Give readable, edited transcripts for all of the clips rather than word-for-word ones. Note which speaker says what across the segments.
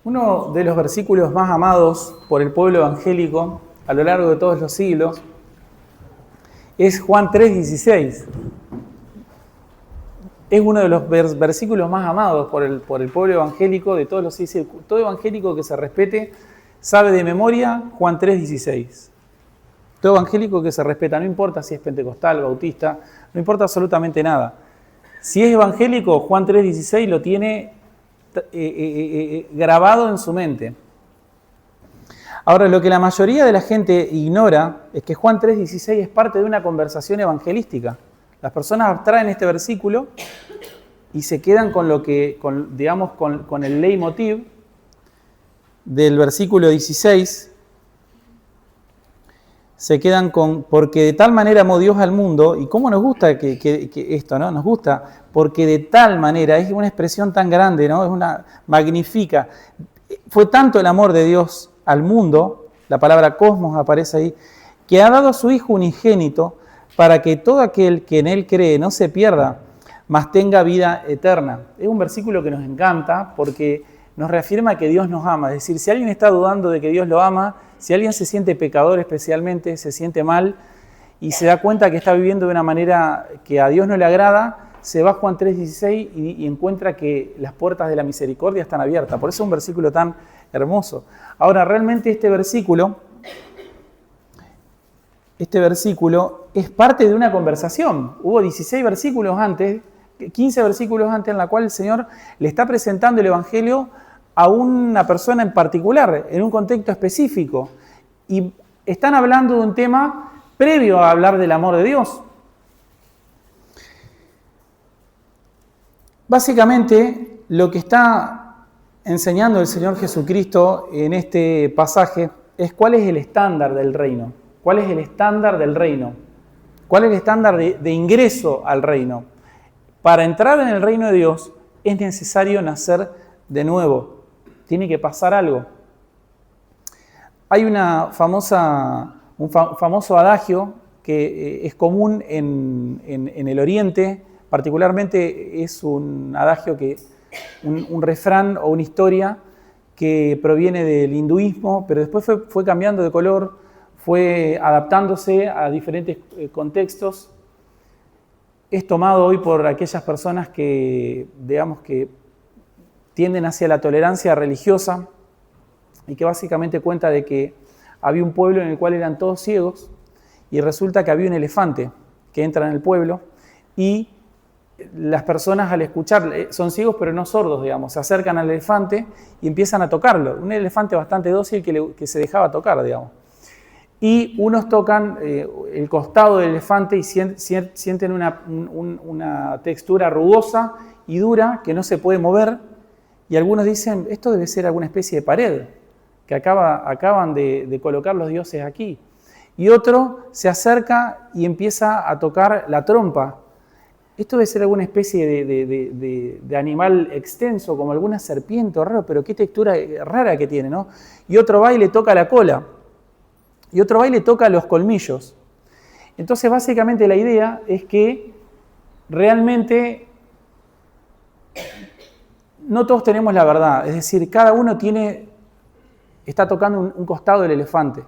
Speaker 1: Uno de los versículos más amados por el pueblo evangélico a lo largo de todos los siglos es Juan 3:16. Es uno de los versículos más amados por el pueblo evangélico de todos los siglos. Todo evangélico que se respete sabe de memoria Juan 3:16. Todo evangélico que se respeta, no importa si es pentecostal, bautista, no importa absolutamente nada. Si es evangélico, Juan 3:16 lo tiene grabado en su mente. Ahora, lo que la mayoría de la gente ignora es que Juan 3:16 es parte de una conversación evangelística. Las personas abstraen este versículo y se quedan con lo que, con el leitmotiv del versículo 16. Se quedan con, porque de tal manera amó Dios al mundo, y cómo nos gusta que esto, ¿no? Nos gusta, porque de tal manera, es una expresión tan grande, ¿no? Es una magnífica. Fue tanto el amor de Dios al mundo, la palabra cosmos aparece ahí, que ha dado a su Hijo unigénito para que todo aquel que en Él cree no se pierda, mas tenga vida eterna. Es un versículo que nos encanta porque nos reafirma que Dios nos ama. Es decir, si alguien está dudando de que Dios lo ama, si alguien se siente pecador especialmente, se siente mal y se da cuenta que está viviendo de una manera que a Dios no le agrada, se va a Juan 3:16 y encuentra que las puertas de la misericordia están abiertas. Por eso es un versículo tan hermoso. Ahora, realmente este versículo es parte de una conversación. Hubo 16 versículos antes, 15 versículos antes en la cual el Señor le está presentando el Evangelio a una persona en particular, en un contexto específico. Y están hablando de un tema previo a hablar del amor de Dios. Básicamente, lo que está enseñando el Señor Jesucristo en este pasaje es cuál es el estándar del reino. ¿Cuál es el estándar del reino? ¿Cuál es el estándar de ingreso al reino? Para entrar en el reino de Dios es necesario nacer de nuevo. Tiene que pasar algo. Hay un famoso adagio que es común en el Oriente, particularmente es un adagio un refrán o una historia que proviene del hinduismo, pero después fue cambiando de color, fue adaptándose a diferentes contextos. Es tomado hoy por aquellas personas que, digamos, que tienden hacia la tolerancia religiosa y que básicamente cuenta de que había un pueblo en el cual eran todos ciegos y resulta que había un elefante que entra en el pueblo y las personas al escuchar, son ciegos pero no sordos, digamos, se acercan al elefante y empiezan a tocarlo. Un elefante bastante dócil que se dejaba tocar, digamos. Y unos tocan el costado del elefante y sienten una textura rugosa y dura que no se puede mover. Y algunos dicen, esto debe ser alguna especie de pared que acaban de colocar los dioses aquí. Y otro se acerca y empieza a tocar la trompa. Esto debe ser alguna especie de animal extenso, como alguna serpiente o raro, pero qué textura rara que tiene, ¿no? Y otro va y le toca la cola. Y otro va y le toca los colmillos. Entonces, básicamente la idea es que realmente no todos tenemos la verdad. Es decir, cada uno está tocando un costado del elefante.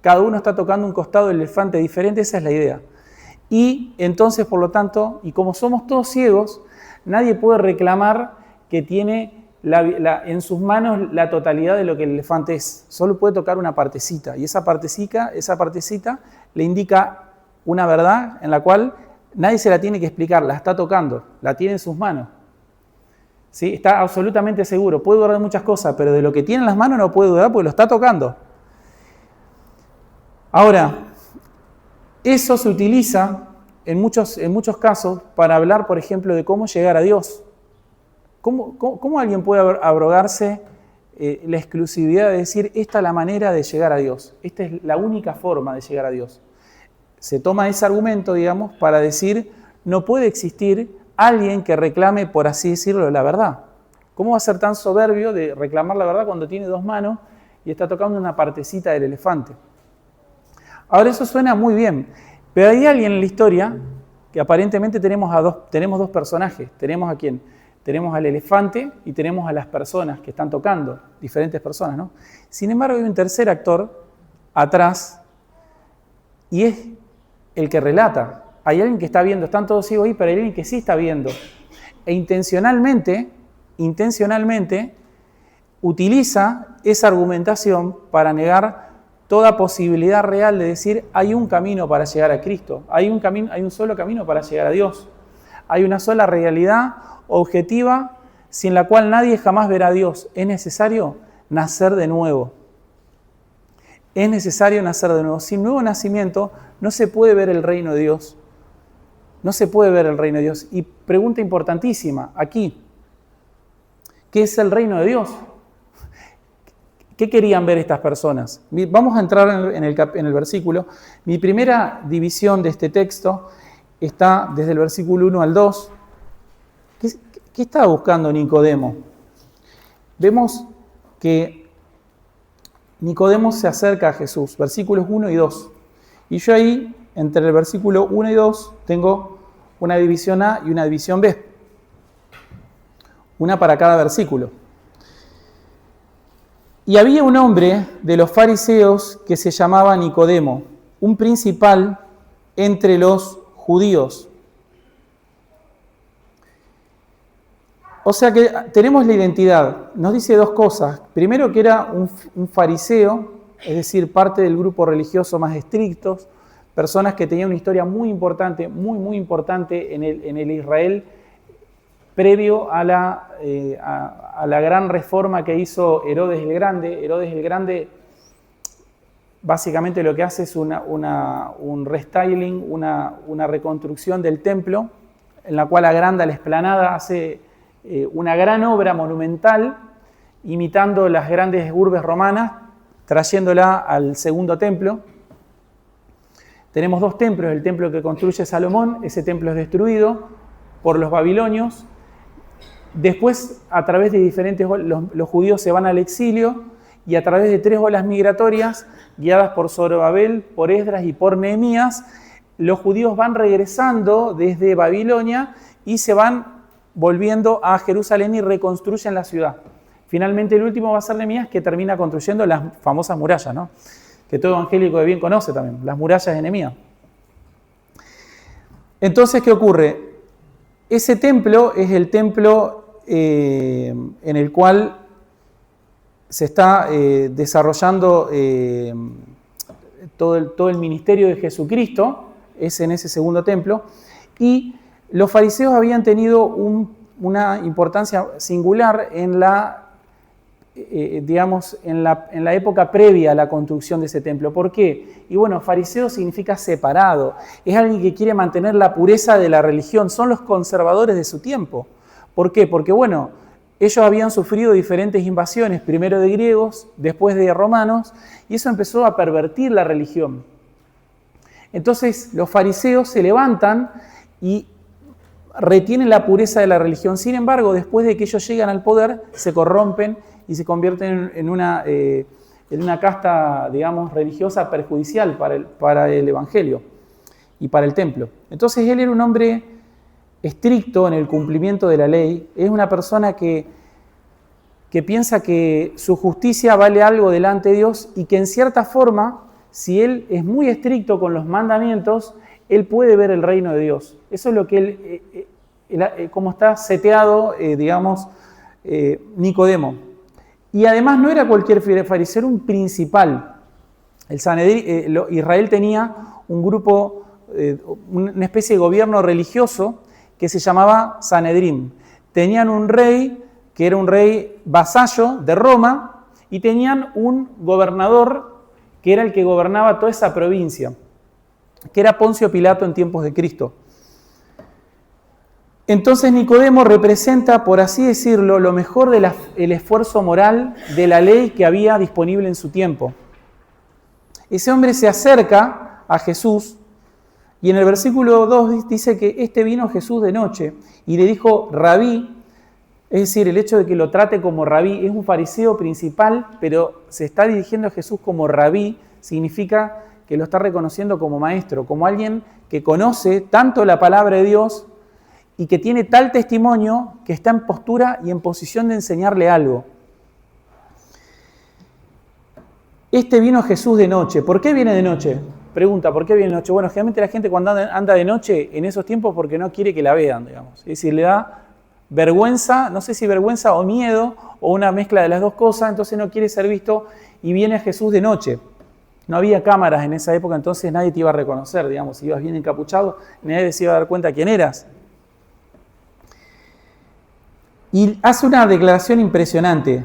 Speaker 1: Cada uno está tocando un costado del elefante diferente, esa es la idea. Y entonces, por lo tanto, y como somos todos ciegos, nadie puede reclamar que tiene en sus manos la totalidad de lo que el elefante es. Solo puede tocar una partecita. Y esa partecita le indica una verdad en la cual nadie se la tiene que explicar, la está tocando, la tiene en sus manos. ¿Sí? Está absolutamente seguro. Puede dudar de muchas cosas, pero de lo que tiene en las manos no puede dudar porque lo está tocando. Ahora, eso se utiliza en muchos casos para hablar, por ejemplo, de cómo llegar a Dios. ¿Cómo alguien puede abrogarse la exclusividad de decir, esta es la manera de llegar a Dios? Esta es la única forma de llegar a Dios. Se toma ese argumento, digamos, para decir, no puede existir alguien que reclame, por así decirlo, la verdad. ¿Cómo va a ser tan soberbio de reclamar la verdad cuando tiene dos manos y está tocando una partecita del elefante? Ahora, eso suena muy bien, pero hay alguien en la historia que aparentemente tenemos dos personajes. Tenemos a quién? tenemos al elefante y tenemos a las personas que están tocando, diferentes personas, ¿no? Sin embargo, hay un tercer actor atrás y es el que relata. Hay alguien que está viendo, están todos ciegos ahí, pero hay alguien que sí está viendo. E intencionalmente, utiliza esa argumentación para negar toda posibilidad real de decir hay un camino para llegar a Cristo, hay un solo camino para llegar a Dios, hay una sola realidad objetiva sin la cual nadie jamás verá a Dios. Es necesario nacer de nuevo. Es necesario nacer de nuevo. Sin nuevo nacimiento no se puede ver el reino de Dios. No se puede ver el reino de Dios. Y pregunta importantísima aquí, ¿qué es el reino de Dios? ¿Qué querían ver estas personas? Vamos a entrar en el versículo. Mi primera división de este texto está desde el versículo 1 al 2. ¿Qué estaba buscando Nicodemo? Vemos que Nicodemo se acerca a Jesús, versículos 1 y 2. Y yo ahí, entre el versículo 1 y 2, tengo una división A y una división B. Una para cada versículo. Y había un hombre de los fariseos que se llamaba Nicodemo, un principal entre los judíos. O sea que tenemos la identidad. Nos dice dos cosas. Primero que era un fariseo, es decir, parte del grupo religioso más estrictos, personas que tenían una historia muy importante, muy importante en el Israel previo a la gran reforma que hizo Herodes el Grande. Herodes el Grande básicamente lo que hace es un restyling, una reconstrucción del templo, en la cual agranda la explanada, hace una gran obra monumental, imitando las grandes urbes romanas, trayéndola al segundo templo. Tenemos dos templos, el templo que construye Salomón, ese templo es destruido por los babilonios. Después, a través de diferentes los judíos se van al exilio y a través de 3 olas migratorias, guiadas por Zorobabel, por Esdras y por Nehemías, los judíos van regresando desde Babilonia y se van volviendo a Jerusalén y reconstruyen la ciudad. Finalmente, el último va a ser Nehemías, que termina construyendo las famosas murallas, ¿no? Que todo evangélico de bien conoce también, las murallas de Nehemías. Entonces, ¿qué ocurre? Ese templo es el templo en el cual se está desarrollando todo el ministerio de Jesucristo, es en ese segundo templo, y los fariseos habían tenido una importancia singular en la época previa a la construcción de ese templo. ¿Por qué? Y bueno, fariseo significa separado, es alguien que quiere mantener la pureza de la religión, son los conservadores de su tiempo. ¿Por qué? Porque bueno, ellos habían sufrido diferentes invasiones, primero de griegos, después de romanos, y eso empezó a pervertir la religión. Entonces los fariseos se levantan y retienen la pureza de la religión. Sin embargo, después de que ellos llegan al poder, se corrompen y se convierten en una casta, digamos, religiosa perjudicial para el evangelio y para el templo. Entonces él era un hombre estricto en el cumplimiento de la ley, es una persona que piensa que su justicia vale algo delante de Dios y que en cierta forma, si él es muy estricto con los mandamientos, él puede ver el reino de Dios. Eso es lo que como está seteado, Nicodemo. Y además no era cualquier fariseo, era un principal. Israel tenía un grupo, una especie de gobierno religioso que se llamaba Sanedrín. Tenían un rey, que era un rey vasallo de Roma, y tenían un gobernador, que era el que gobernaba toda esa provincia, que era Poncio Pilato en tiempos de Cristo. Entonces Nicodemo representa, por así decirlo, lo mejor del esfuerzo moral de la ley que había disponible en su tiempo. Ese hombre se acerca a Jesús y en el versículo 2 dice que vino Jesús de noche y le dijo rabí, es decir, el hecho de que lo trate como rabí, es un fariseo principal, pero se está dirigiendo a Jesús como rabí, significa que lo está reconociendo como maestro, como alguien que conoce tanto la palabra de Dios y que tiene tal testimonio que está en postura y en posición de enseñarle algo. Este vino Jesús de noche. ¿Por qué viene de noche? Pregunta, ¿por qué viene de noche? Bueno, generalmente la gente cuando anda de noche en esos tiempos porque no quiere que la vean, digamos. Es decir, le da vergüenza, no sé si vergüenza o miedo o una mezcla de las dos cosas, entonces no quiere ser visto y viene a Jesús de noche. No había cámaras en esa época, entonces nadie te iba a reconocer, digamos, si ibas bien encapuchado, nadie se iba a dar cuenta quién eras. Y hace una declaración impresionante.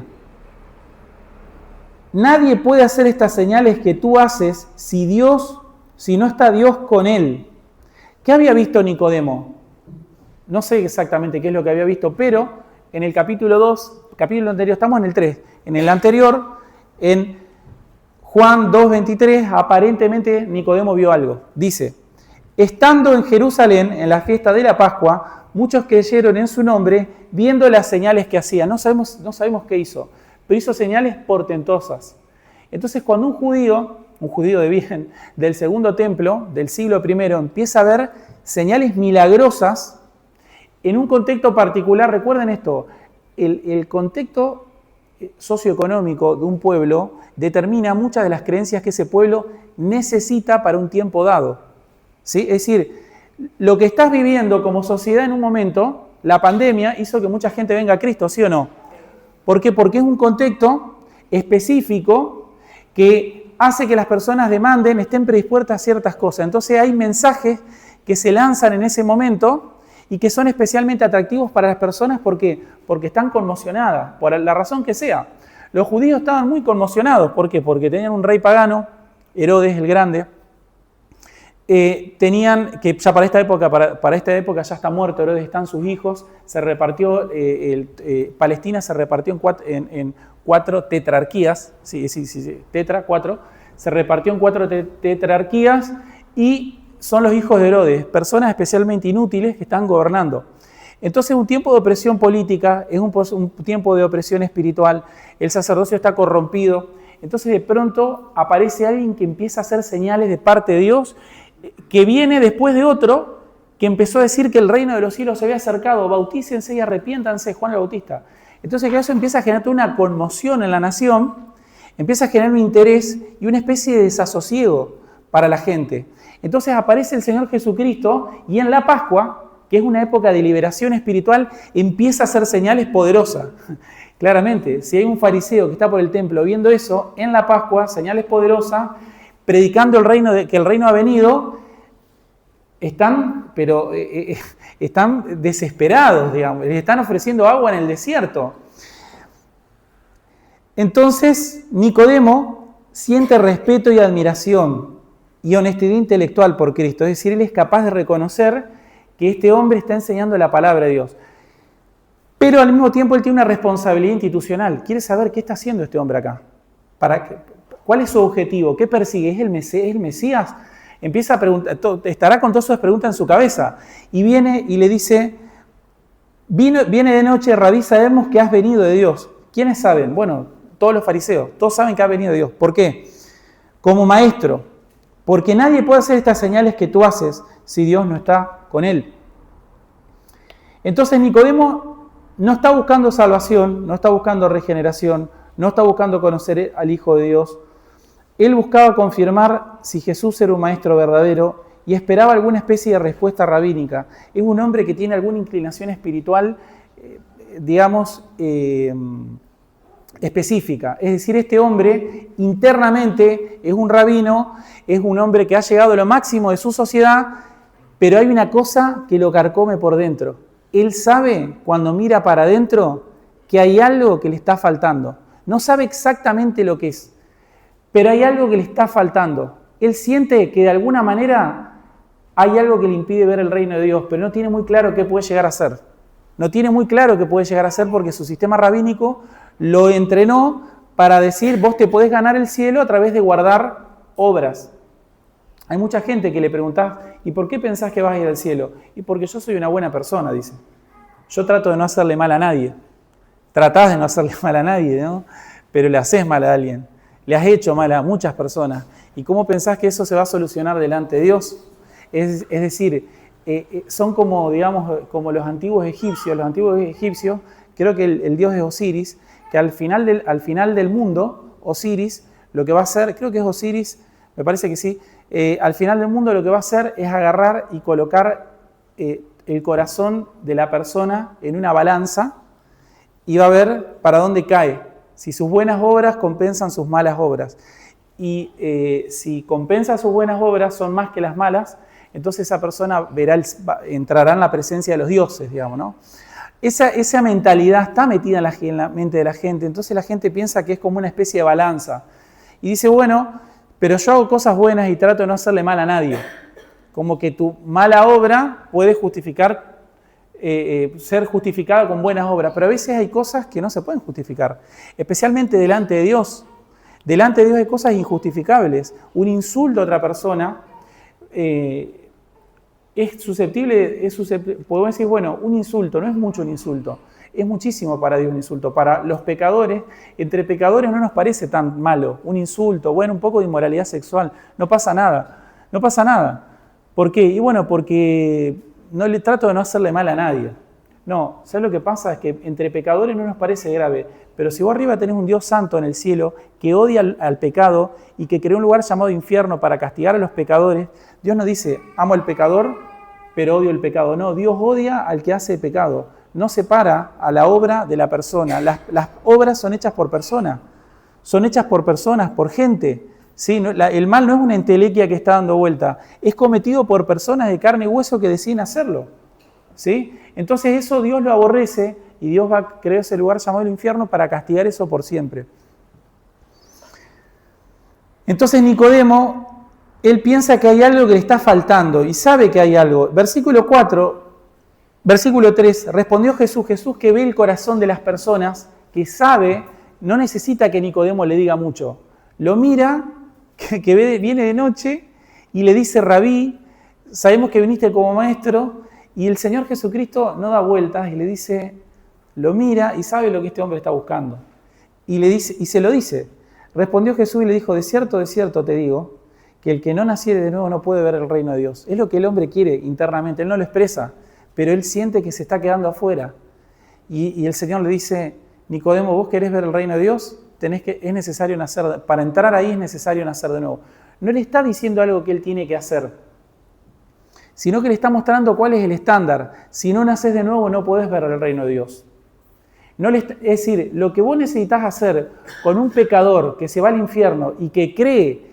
Speaker 1: Nadie puede hacer estas señales que tú haces si no está Dios con él. ¿Qué había visto Nicodemo? No sé exactamente qué es lo que había visto, pero en el capítulo 2, capítulo anterior, estamos en el 3, en el anterior, en Juan 2:23, aparentemente Nicodemo vio algo. Dice, estando en Jerusalén, en la fiesta de la Pascua, muchos creyeron en su nombre, viendo las señales que hacía. No sabemos qué hizo, pero hizo señales portentosas. Entonces, cuando un judío de bien, del segundo templo, del siglo I, empieza a ver señales milagrosas en un contexto particular, recuerden esto, el contexto socioeconómico de un pueblo determina muchas de las creencias que ese pueblo necesita para un tiempo dado. ¿Sí? Es decir, lo que estás viviendo como sociedad en un momento, la pandemia hizo que mucha gente venga a Cristo, ¿sí o no? ¿Por qué? Porque es un contexto específico que hace que las personas demanden, estén predispuestas a ciertas cosas. Entonces hay mensajes que se lanzan en ese momento y que son especialmente atractivos para las personas. ¿Por qué? Porque están conmocionadas, por la razón que sea. Los judíos estaban muy conmocionados. ¿Por qué? Porque tenían un rey pagano, Herodes el Grande. Tenían, que ya para esta época ya está muerto Herodes, están sus hijos, se repartió, Palestina se repartió en 4 tetrarquías, cuatro, se repartió en 4 tetrarquías y son los hijos de Herodes, personas especialmente inútiles que están gobernando. Entonces un tiempo de opresión política, es un tiempo de opresión espiritual, el sacerdocio está corrompido, entonces de pronto aparece alguien que empieza a hacer señales de parte de Dios, que viene después de otro que empezó a decir que el reino de los cielos se había acercado, bautícense y arrepiéntanse, Juan el Bautista. Entonces que eso empieza a generar una conmoción en la nación, empieza a generar un interés y una especie de desasosiego para la gente. Entonces aparece el Señor Jesucristo y en la Pascua, que es una época de liberación espiritual, empieza a hacer señales poderosas. Claramente, si hay un fariseo que está por el templo viendo eso, en la Pascua, señales poderosas, predicando que el reino ha venido, están desesperados, digamos, les están ofreciendo agua en el desierto. Entonces, Nicodemo siente respeto y admiración y honestidad intelectual por Cristo, es decir, él es capaz de reconocer que este hombre está enseñando la palabra de Dios. Pero al mismo tiempo él tiene una responsabilidad institucional, quiere saber qué está haciendo este hombre acá, ¿cuál es su objetivo? ¿Qué persigue? ¿Es el Mesías? Empieza a preguntar, estará con todas sus preguntas en su cabeza. Y viene y le dice, viene de noche, Rabí, sabemos que has venido de Dios. ¿Quiénes saben? Bueno, todos los fariseos, todos saben que has venido de Dios. ¿Por qué? Como maestro, porque nadie puede hacer estas señales que tú haces si Dios no está con él. Entonces Nicodemo no está buscando salvación, no está buscando regeneración, no está buscando conocer al Hijo de Dios. Él buscaba confirmar si Jesús era un maestro verdadero y esperaba alguna especie de respuesta rabínica. Es un hombre que tiene alguna inclinación espiritual, específica. Es decir, este hombre internamente es un rabino, es un hombre que ha llegado a lo máximo de su sociedad, pero hay una cosa que lo carcome por dentro. Él sabe, cuando mira para adentro, que hay algo que le está faltando. No sabe exactamente lo que es, pero hay algo que le está faltando. Él siente que de alguna manera hay algo que le impide ver el reino de Dios, pero no tiene muy claro qué puede llegar a ser. No tiene muy claro qué puede llegar a ser porque su sistema rabínico lo entrenó para decir, vos te podés ganar el cielo a través de guardar obras. Hay mucha gente que le preguntás, ¿y por qué pensás que vas a ir al cielo? Y porque yo soy una buena persona, dice. Yo trato de no hacerle mal a nadie. Tratás de no hacerle mal a nadie, ¿no? Pero le haces mal a alguien. Le has hecho mal a muchas personas. ¿Y cómo pensás que eso se va a solucionar delante de Dios? Es decir, son como, digamos, como los antiguos egipcios. Los antiguos egipcios, creo que el dios es Osiris, que al final del mundo, Osiris, lo que va a hacer, creo que es Osiris, me parece que sí, al final del mundo lo que va a hacer es agarrar y colocar el corazón de la persona en una balanza y va a ver para dónde cae, si sus buenas obras compensan sus malas obras. Y si compensa sus buenas obras son más que las malas, entonces esa persona entrará en la presencia de los dioses, digamos, ¿no? Esa mentalidad está metida en la mente de la gente, entonces la gente piensa que es como una especie de balanza. Y dice, bueno, pero yo hago cosas buenas y trato de no hacerle mal a nadie. Como que tu mala obra puede ser justificada con buenas obras, pero a veces hay cosas que no se pueden justificar, especialmente delante de Dios. Delante de Dios hay cosas injustificables. Un insulto a otra persona es susceptible, podemos decir, bueno, un insulto, no es mucho un insulto, es muchísimo para Dios un insulto. Para los pecadores, entre pecadores no nos parece tan malo un insulto, bueno, un poco de inmoralidad sexual, no pasa nada. ¿Por qué? Y bueno, porque no le trato de no hacerle mal a nadie. No, ¿sabes lo que pasa? Es que entre pecadores no nos parece grave, pero si vos arriba tenés un Dios santo en el cielo que odia al pecado y que creó un lugar llamado infierno para castigar a los pecadores, Dios no dice, amo al pecador, pero odio el pecado. No, Dios odia al que hace pecado. No separa a la obra de la persona. Las obras son hechas por personas. Son hechas por personas, por gente. ¿Sí? El mal no es una entelequia que está dando vuelta. Es cometido por personas de carne y hueso que deciden hacerlo. ¿Sí? Entonces eso Dios lo aborrece y Dios va a crear ese lugar llamado el infierno para castigar eso por siempre. Entonces Nicodemo, él piensa que hay algo que le está faltando y sabe que hay algo. Versículo 3, respondió Jesús que ve el corazón de las personas, que sabe, no necesita que Nicodemo le diga mucho. Lo mira, viene de noche y le dice, Rabí, sabemos que viniste como maestro, y el Señor Jesucristo no da vueltas y le dice, lo mira y sabe lo que este hombre está buscando. Y se lo dice. Respondió Jesús y le dijo, de cierto te digo, que el que no naciere de nuevo no puede ver el reino de Dios. Es lo que el hombre quiere internamente, él no lo expresa, pero él siente que se está quedando afuera. Y el Señor le dice, Nicodemo, ¿vos querés ver el reino de Dios? Es necesario nacer, para entrar ahí es necesario nacer de nuevo. No le está diciendo algo que él tiene que hacer, sino que le está mostrando cuál es el estándar. Si no naces de nuevo no podés ver el reino de Dios. Es decir, lo que vos necesitas hacer con un pecador que se va al infierno y que cree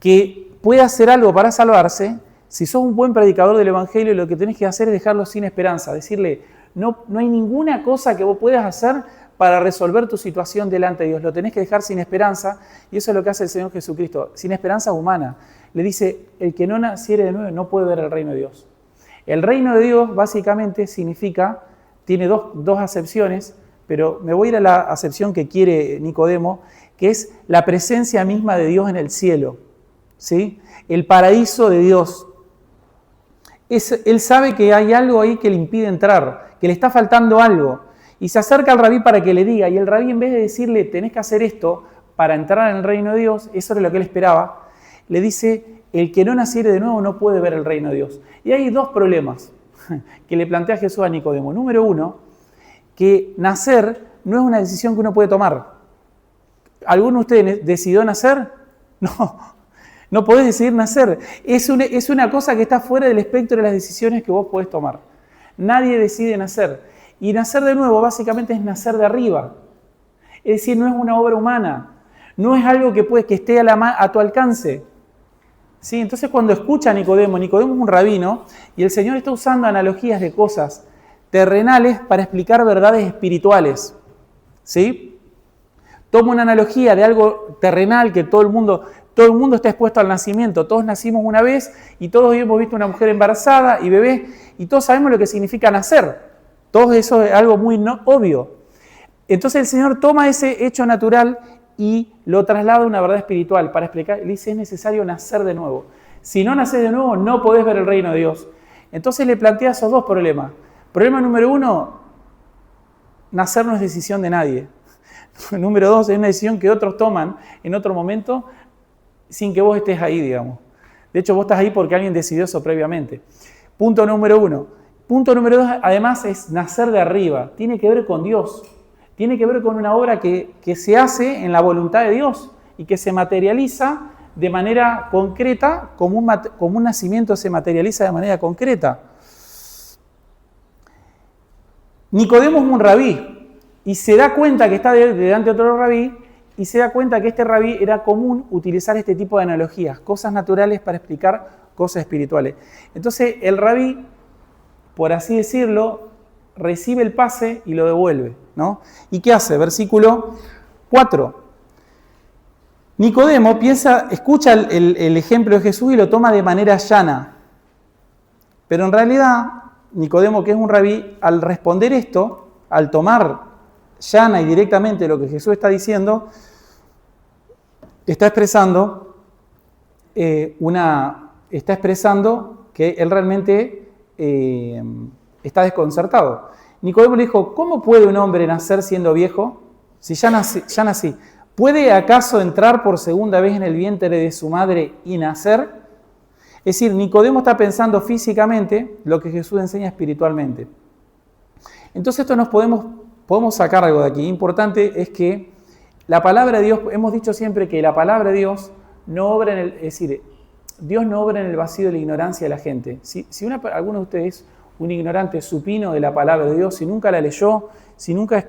Speaker 1: que puede hacer algo para salvarse, si sos un buen predicador del Evangelio, lo que tenés que hacer es dejarlo sin esperanza, decirle, no hay ninguna cosa que vos puedas hacer para resolver tu situación delante de Dios. Lo tenés que dejar sin esperanza, y eso es lo que hace el Señor Jesucristo, sin esperanza humana. Le dice, el que no naciere de nuevo no puede ver el reino de Dios. El reino de Dios básicamente tiene dos acepciones, pero me voy a ir a la acepción que quiere Nicodemo, que es la presencia misma de Dios en el cielo, ¿sí? El paraíso de Dios. Él sabe que hay algo ahí que le impide entrar, que le está faltando algo, y se acerca al rabí para que le diga, y el rabí, en vez de decirle, tenés que hacer esto para entrar en el reino de Dios, eso era lo que él esperaba, le dice, el que no naciere de nuevo no puede ver el reino de Dios. Y hay dos problemas que le plantea Jesús a Nicodemo. Número uno, que nacer no es una decisión que uno puede tomar. ¿Alguno de ustedes decidió nacer? No podés decidir nacer. Es una cosa que está fuera del espectro de las decisiones que vos podés tomar. Nadie decide nacer. Y nacer de nuevo básicamente es nacer de arriba. Es decir, no es una obra humana. No es algo que esté a tu alcance. ¿Sí? Entonces cuando escucha a Nicodemo es un rabino y el Señor está usando analogías de cosas terrenales para explicar verdades espirituales. ¿Sí? Toma una analogía de algo terrenal que todo el mundo está expuesto al nacimiento. Todos nacimos una vez y todos hemos visto una mujer embarazada y bebé y todos sabemos lo que significa nacer. Todo eso es algo muy obvio. Entonces el Señor toma ese hecho natural y lo traslada a una verdad espiritual para explicar. Le dice, es necesario nacer de nuevo. Si no naces de nuevo, no podés ver el reino de Dios. Entonces le plantea esos dos problemas. Problema número uno, nacer no es decisión de nadie. Número dos, es una decisión que otros toman en otro momento sin que vos estés ahí, digamos. De hecho, vos estás ahí porque alguien decidió eso previamente. Punto número 1. Punto número 2, además, es nacer de arriba. Tiene que ver con Dios. Tiene que ver con una obra que se hace en la voluntad de Dios y que se materializa de manera concreta, como un nacimiento se materializa de manera concreta. Nicodemo es un rabí y se da cuenta que está delante de otro rabí y se da cuenta que este rabí era común utilizar este tipo de analogías, cosas naturales para explicar cosas espirituales. Entonces el rabí, por así decirlo, recibe el pase y lo devuelve, ¿no? ¿Y qué hace? Versículo 4. Nicodemo escucha el ejemplo de Jesús y lo toma de manera llana. Pero en realidad, Nicodemo, que es un rabí, al responder esto, al tomar llana y directamente lo que Jesús está diciendo, está expresando que él realmente está desconcertado. Nicodemo le dijo, ¿cómo puede un hombre nacer siendo viejo? Si ya nací. ¿Puede acaso entrar por segunda vez en el vientre de su madre y nacer? Es decir, Nicodemo está pensando físicamente lo que Jesús enseña espiritualmente. Entonces esto podemos sacar algo de aquí. Importante es que la palabra de Dios, hemos dicho siempre que la palabra de Dios no obra Dios no obra en el vacío de la ignorancia de la gente. Si alguno de ustedes, un ignorante supino de la palabra de Dios, si nunca la leyó, si nunca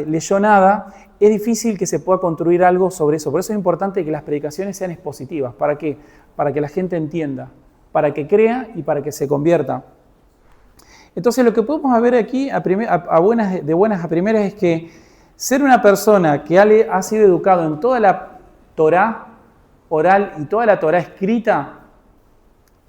Speaker 1: leyó nada, es difícil que se pueda construir algo sobre eso. Por eso es importante que las predicaciones sean expositivas. ¿Para qué? Para que la gente entienda, para que crea y para que se convierta. Entonces lo que podemos ver aquí de buenas a primeras es que ser una persona que ha sido educado en toda la Torá oral y toda la Torá escrita,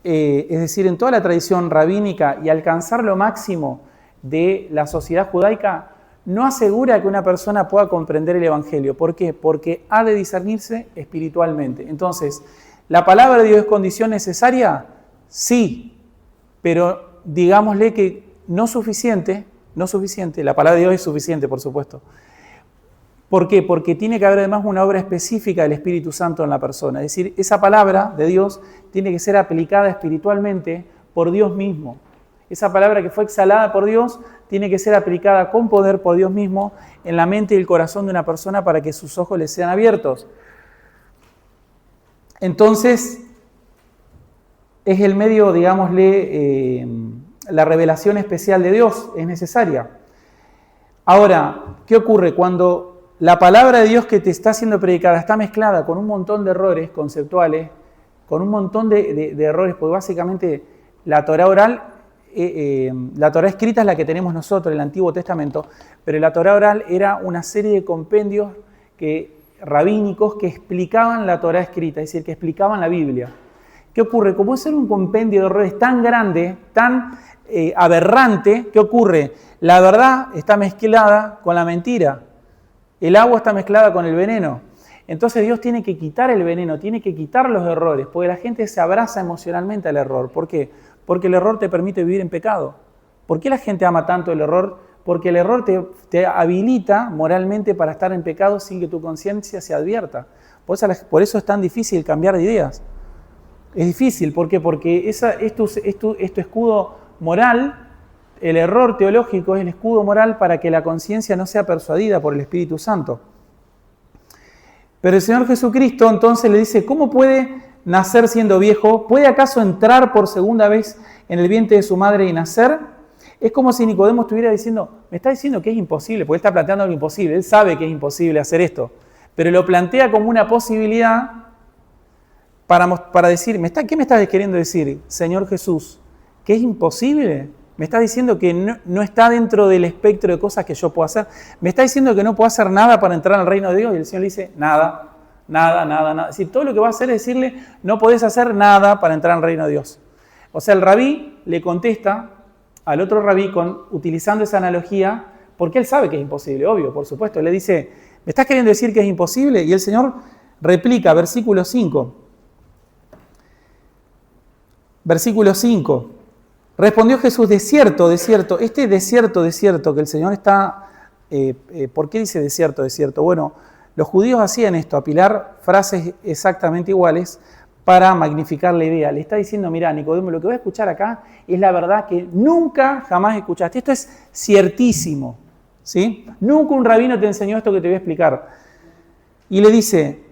Speaker 1: es decir, en toda la tradición rabínica y alcanzar lo máximo de la sociedad judaica, no asegura que una persona pueda comprender el Evangelio. ¿Por qué? Porque ha de discernirse espiritualmente. Entonces, ¿la palabra de Dios es condición necesaria? Sí, pero digámosle que no suficiente, la palabra de Dios es suficiente, por supuesto. ¿Por qué? Porque tiene que haber además una obra específica del Espíritu Santo en la persona. Es decir, esa palabra de Dios tiene que ser aplicada espiritualmente por Dios mismo. Esa palabra que fue exhalada por Dios tiene que ser aplicada con poder por Dios mismo en la mente y el corazón de una persona para que sus ojos le sean abiertos. Entonces, es el medio, digámosle, la revelación especial de Dios es necesaria. Ahora, ¿qué ocurre? Cuando la palabra de Dios que te está siendo predicada está mezclada con un montón de errores conceptuales, con un montón de errores, porque básicamente la Torá oral, la Torá escrita es la que tenemos nosotros, el Antiguo Testamento, pero la Torá oral era una serie de compendios rabínicos que explicaban la Torá escrita, es decir, que explicaban la Biblia. ¿Qué ocurre? Como es un compendio de errores tan grande, tan aberrante, ¿qué ocurre? La verdad está mezclada con la mentira. El agua está mezclada con el veneno. Entonces Dios tiene que quitar el veneno, tiene que quitar los errores, porque la gente se abraza emocionalmente al error. ¿Por qué? Porque el error te permite vivir en pecado. ¿Por qué la gente ama tanto el error? Porque el error te habilita moralmente para estar en pecado sin que tu conciencia se advierta. Por eso es tan difícil cambiar de ideas. Es difícil, ¿por qué? Porque es tu escudo moral. El error teológico es el escudo moral para que la conciencia no sea persuadida por el Espíritu Santo. Pero el Señor Jesucristo entonces le dice, ¿cómo puede nacer siendo viejo? ¿Puede acaso entrar por segunda vez en el vientre de su madre y nacer? Es como si Nicodemo estuviera diciendo, me está diciendo que es imposible, porque él está planteando algo imposible. Él sabe que es imposible hacer esto, pero lo plantea como una posibilidad para decir, ¿qué me estás queriendo decir, Señor Jesús? ¿Que es imposible? ¿Me estás diciendo que no está dentro del espectro de cosas que yo puedo hacer? ¿Me está diciendo que no puedo hacer nada para entrar al reino de Dios? Y el Señor le dice, nada. Es decir, todo lo que va a hacer es decirle, no podés hacer nada para entrar al reino de Dios. O sea, el rabí le contesta al otro rabí utilizando esa analogía, porque él sabe que es imposible, obvio, por supuesto. Le dice, ¿me estás queriendo decir que es imposible? Y el Señor replica, versículo 5. Versículo 5. Respondió Jesús, de cierto, este de cierto que el Señor está... ¿Por qué dice de cierto? Bueno, los judíos hacían esto, apilar frases exactamente iguales para magnificar la idea. Le está diciendo, mirá, Nicodemo, lo que voy a escuchar acá es la verdad que nunca jamás escuchaste. Esto es ciertísimo, ¿sí? Nunca un rabino te enseñó esto que te voy a explicar. Y le dice,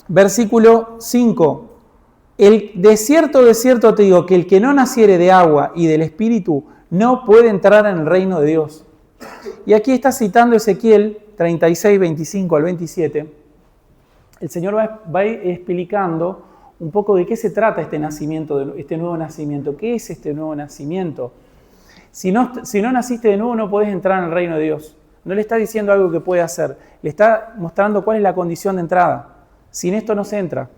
Speaker 1: versículo 5, de cierto te digo que el que no naciere de agua y del Espíritu no puede entrar en el reino de Dios. Y aquí está citando Ezequiel 36, 25 al 27. El Señor va a ir explicando un poco de qué se trata este nacimiento, este nuevo nacimiento. ¿Qué es este nuevo nacimiento? Si no naciste de nuevo, no podés entrar en el reino de Dios. No le está diciendo algo que puede hacer. Le está mostrando cuál es la condición de entrada. Sin esto no se entra.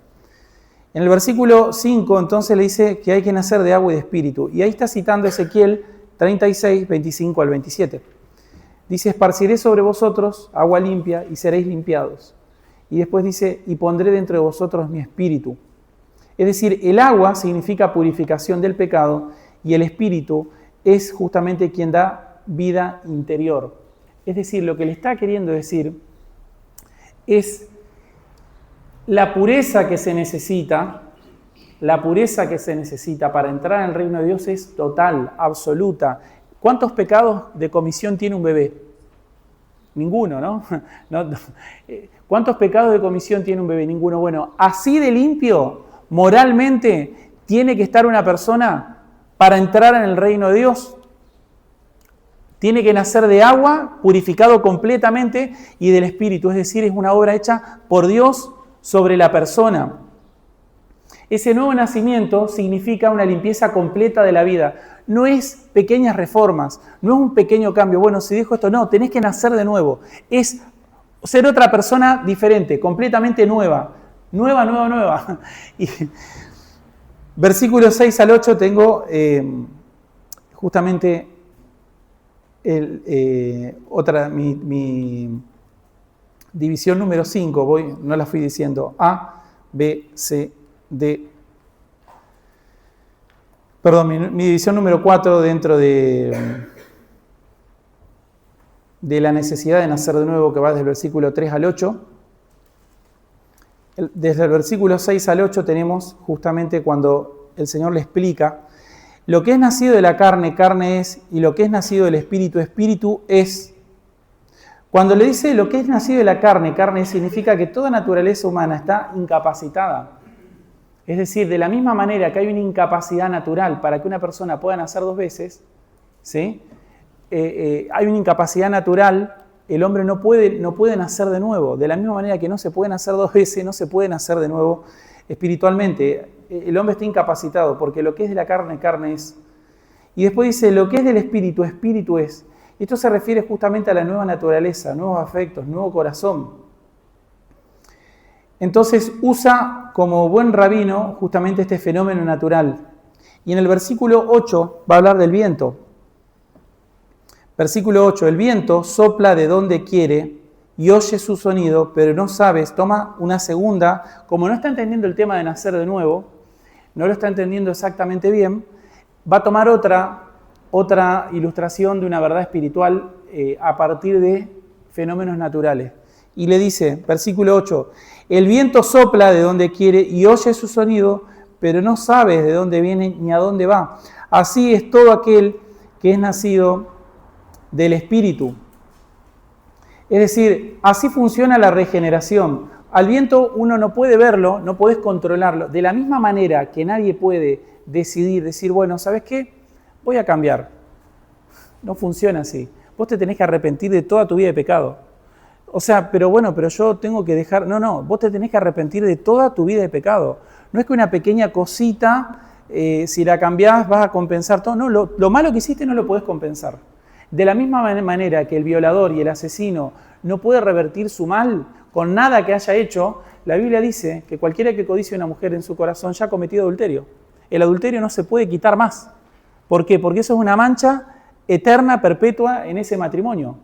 Speaker 1: En el versículo 5, entonces le dice que hay que nacer de agua y de espíritu. Y ahí está citando Ezequiel 36, 25 al 27. Dice, esparciré sobre vosotros agua limpia y seréis limpiados. Y después dice, y pondré dentro de vosotros mi espíritu. Es decir, el agua significa purificación del pecado y el espíritu es justamente quien da vida interior. Es decir, lo que le está queriendo decir es la pureza que se necesita para entrar en el reino de Dios es total, absoluta. ¿Cuántos pecados de comisión tiene un bebé? Ninguno, ¿no? ¿Cuántos pecados de comisión tiene un bebé? Ninguno. Bueno, así de limpio, moralmente, tiene que estar una persona para entrar en el reino de Dios. Tiene que nacer de agua, purificado completamente, y del Espíritu. Es decir, es una obra hecha por Dios sobre la persona. Ese nuevo nacimiento significa una limpieza completa de la vida. No es pequeñas reformas, no es un pequeño cambio. Bueno, si dijo esto, no, tenés que nacer de nuevo. Es ser otra persona diferente, completamente nueva. Nueva. Y versículos 6 al 8 tengo justamente mi división número 5. No la fui diciendo A, B, C, D. Perdón, mi división número 4 dentro de la necesidad de nacer de nuevo, que va desde el versículo 3 al 8. Desde el versículo 6 al 8 tenemos justamente cuando el Señor le explica lo que es nacido de la carne, carne es, y lo que es nacido del Espíritu, Espíritu es. Cuando le dice lo que es nacido de la carne, carne es, significa que toda naturaleza humana está incapacitada. Es decir, de la misma manera que hay una incapacidad natural para que una persona pueda nacer 2 veces, ¿sí? Hay una incapacidad natural, el hombre no puede nacer de nuevo. De la misma manera que no se puede nacer 2 veces, no se puede nacer de nuevo espiritualmente. El hombre está incapacitado porque lo que es de la carne, carne es. Y después dice, lo que es del Espíritu, Espíritu es. Esto se refiere justamente a la nueva naturaleza, nuevos afectos, nuevo corazón. Entonces usa como buen rabino justamente este fenómeno natural. Y en el versículo 8 va a hablar del viento. Versículo 8, el viento sopla de donde quiere y oye su sonido, pero no sabes, toma una segunda, como no está entendiendo el tema de nacer de nuevo, no lo está entendiendo exactamente bien, va a tomar otra ilustración de una verdad espiritual a partir de fenómenos naturales. Y le dice, versículo 8, el viento sopla de donde quiere y oye su sonido, pero no sabes de dónde viene ni a dónde va. Así es todo aquel que es nacido del Espíritu. Es decir, así funciona la regeneración. Al viento uno no puede verlo, no podés controlarlo. De la misma manera que nadie puede decir, bueno, ¿sabes qué? Voy a cambiar. No funciona así. Vos te tenés que arrepentir de toda tu vida de pecado. O sea, pero yo tengo que dejar... No, vos te tenés que arrepentir de toda tu vida de pecado. No es que una pequeña cosita, si la cambiás vas a compensar todo. No, lo malo que hiciste no lo podés compensar. De la misma manera que el violador y el asesino no puede revertir su mal con nada que haya hecho, la Biblia dice que cualquiera que codicie a una mujer en su corazón ya ha cometido adulterio. El adulterio no se puede quitar más. ¿Por qué? Porque eso es una mancha eterna, perpetua en ese matrimonio.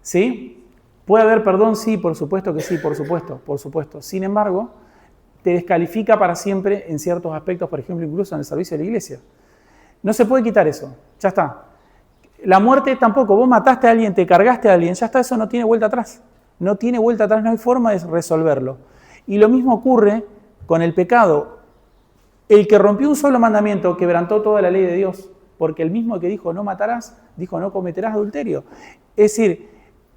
Speaker 1: ¿Sí? ¿Puede haber perdón? Sí, por supuesto que sí, por supuesto. Sin embargo, te descalifica para siempre en ciertos aspectos, por ejemplo, incluso en el servicio de la iglesia. No se puede quitar eso, ya está. La muerte tampoco, vos mataste a alguien, te cargaste a alguien, ya está, eso no tiene vuelta atrás. No tiene vuelta atrás, no hay forma de resolverlo. Y lo mismo ocurre con el pecado. El que rompió un solo mandamiento quebrantó toda la ley de Dios, porque el mismo que dijo no matarás, dijo no cometerás adulterio. Es decir,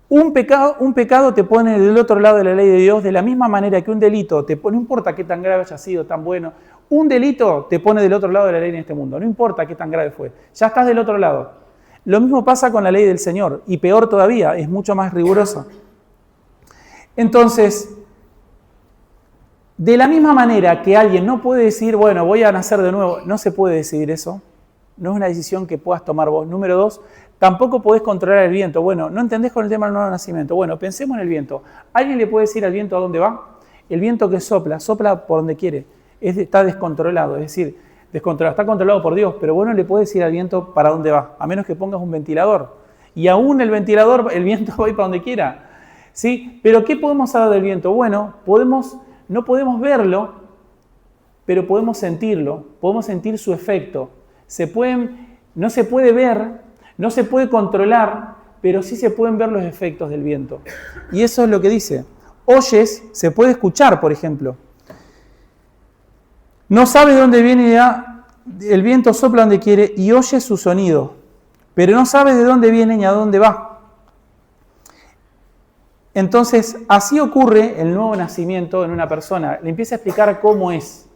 Speaker 1: un pecado te pone del otro lado de la ley de Dios, de la misma manera que un delito te pone, no importa qué tan grave haya sido, tan bueno, un delito te pone del otro lado de la ley en este mundo, no importa qué tan grave fue, ya estás del otro lado. Lo mismo pasa con la ley del Señor, y peor todavía, es mucho más rigurosa. Entonces, de la misma manera que alguien no puede decir, bueno, voy a nacer de nuevo, no se puede decidir eso, no es una decisión que puedas tomar vos. Número 2, tampoco podés controlar el viento. Bueno, no entendés con el tema del nuevo nacimiento. Bueno, pensemos en el viento. ¿Alguien le puede decir al viento a dónde va? El viento que sopla por donde quiere. Está descontrolado, es decir, está controlado por Dios, pero vos no le podés decir al viento para dónde va, a menos que pongas un ventilador. Y aún el ventilador, el viento va a ir para donde quiera. ¿Sí? Pero ¿qué podemos saber del viento? Bueno, no podemos verlo, pero podemos sentirlo, podemos sentir su efecto. No se puede ver, no se puede controlar, pero sí se pueden ver los efectos del viento. Y eso es lo que dice. Oyes, se puede escuchar, por ejemplo. No sabes de dónde viene el viento, sopla donde quiere y oyes su sonido, pero no sabes de dónde viene ni a dónde va. Entonces, así ocurre el nuevo nacimiento en una persona. Le empieza a explicar cómo es.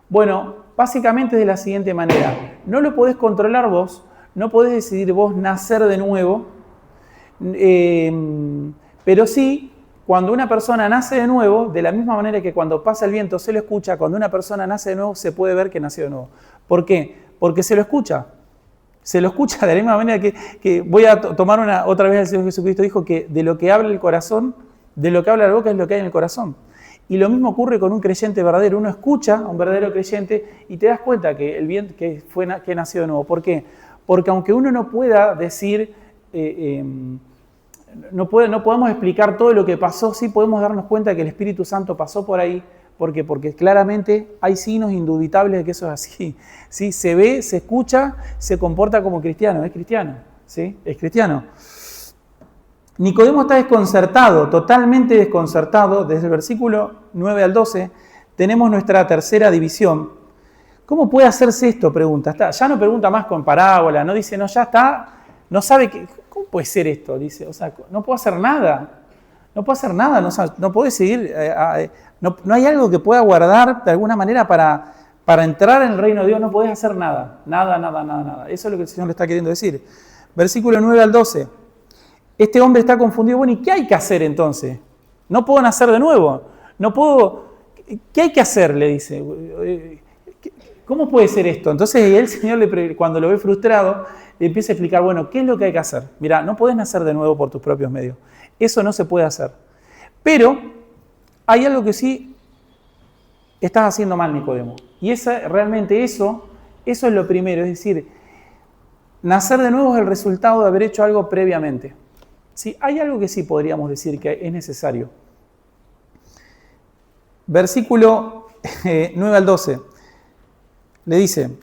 Speaker 1: Bueno, básicamente es de la siguiente manera. No lo podés controlar vos, no podés decidir vos nacer de nuevo, pero sí, cuando una persona nace de nuevo, de la misma manera que cuando pasa el viento se lo escucha, cuando una persona nace de nuevo se puede ver que nació de nuevo. ¿Por qué? Porque se lo escucha. Se lo escucha de la misma manera que voy a tomar otra vez el Señor Jesucristo dijo que de lo que habla el corazón, de lo que habla la boca es lo que hay en el corazón. Y lo mismo ocurre con un creyente verdadero. Uno escucha a un verdadero creyente y te das cuenta que nació de nuevo. ¿Por qué? Porque aunque uno no pueda decir, no podemos explicar todo lo que pasó, sí podemos darnos cuenta que el Espíritu Santo pasó por ahí. ¿Por qué? Porque claramente hay signos indubitables de que eso es así. ¿Sí? Se ve, se escucha, se comporta como cristiano. Es cristiano. ¿Sí? Es cristiano. Nicodemo está desconcertado, totalmente desconcertado. Desde el versículo 9 al 12 tenemos nuestra tercera división. ¿Cómo puede hacerse esto? Pregunta. Ya no pregunta más con parábola, no dice, no, ya está, no sabe ¿cómo puede ser esto? Dice, o sea, no puedo hacer nada. No puedo hacer nada, no puedo seguir, no hay algo que pueda guardar de alguna manera para entrar en el reino de Dios, no podés hacer nada. Nada. Eso es lo que el Señor le está queriendo decir. Versículo 9 al 12. Este hombre está confundido. Bueno, ¿y qué hay que hacer entonces? No puedo nacer de nuevo. ¿Qué hay que hacer? Le dice. ¿Cómo puede ser esto? Entonces el Señor, cuando lo ve frustrado, le empieza a explicar, bueno, ¿qué es lo que hay que hacer? Mirá, no podés nacer de nuevo por tus propios medios. Eso no se puede hacer. Pero hay algo que sí estás haciendo mal, Nicodemo. Y realmente eso es lo primero. Es decir, nacer de nuevo es el resultado de haber hecho algo previamente. Sí, hay algo que sí podríamos decir que es necesario. Versículo 9 al 12. Le dice,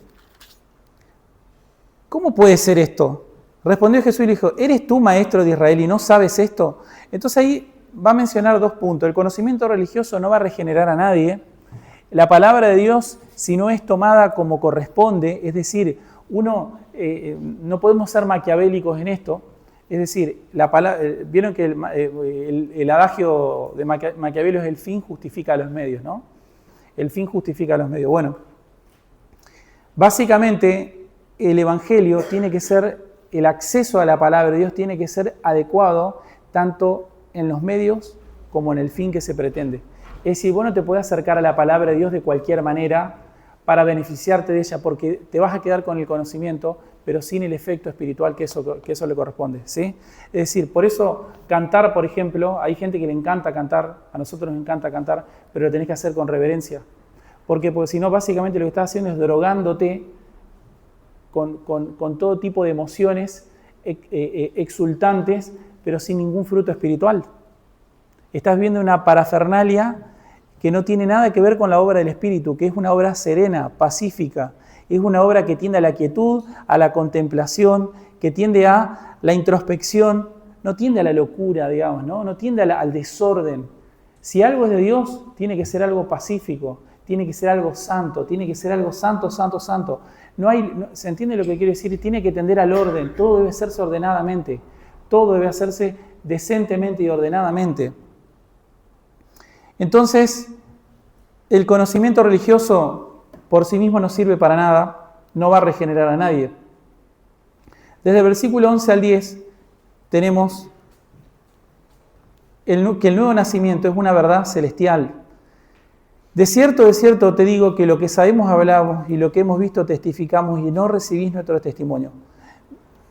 Speaker 1: ¿cómo puede ser esto? Respondió Jesús y le dijo, ¿eres tú maestro de Israel y no sabes esto? Entonces ahí va a mencionar 2 puntos. El conocimiento religioso no va a regenerar a nadie. La palabra de Dios, si no es tomada como corresponde, es decir, no podemos ser maquiavélicos en esto. Es decir, vieron que el adagio de Maquiavelo es el fin justifica los medios, ¿no? El fin justifica los medios. Bueno, básicamente el Evangelio tiene que ser, el acceso a la palabra de Dios tiene que ser adecuado tanto en los medios como en el fin que se pretende. Es decir, vos no te podés acercar a la palabra de Dios de cualquier manera para beneficiarte de ella, porque te vas a quedar con el conocimiento, pero sin el efecto espiritual que eso le corresponde, ¿sí? Es decir, por eso cantar, por ejemplo, hay gente que le encanta cantar, a nosotros nos encanta cantar, pero lo tenés que hacer con reverencia. ¿Por qué? Porque si no, básicamente lo que estás haciendo es drogándote con todo tipo de emociones exultantes, pero sin ningún fruto espiritual. Estás viendo una parafernalia que no tiene nada que ver con la obra del Espíritu, que es una obra serena, pacífica. Es una obra que tiende a la quietud, a la contemplación, que tiende a la introspección, no tiende a la locura, digamos, no tiende al desorden. Si algo es de Dios, tiene que ser algo pacífico, tiene que ser algo santo, tiene que ser algo santo, santo, santo. ¿Se entiende lo que quiero decir? Tiene que tender al orden, todo debe hacerse ordenadamente, todo debe hacerse decentemente y ordenadamente. Entonces, el conocimiento religioso por sí mismo no sirve para nada, no va a regenerar a nadie. Desde el versículo 11 al 10 tenemos que el nuevo nacimiento es una verdad celestial. De cierto te digo que lo que sabemos hablamos y lo que hemos visto testificamos y no recibís nuestro testimonio.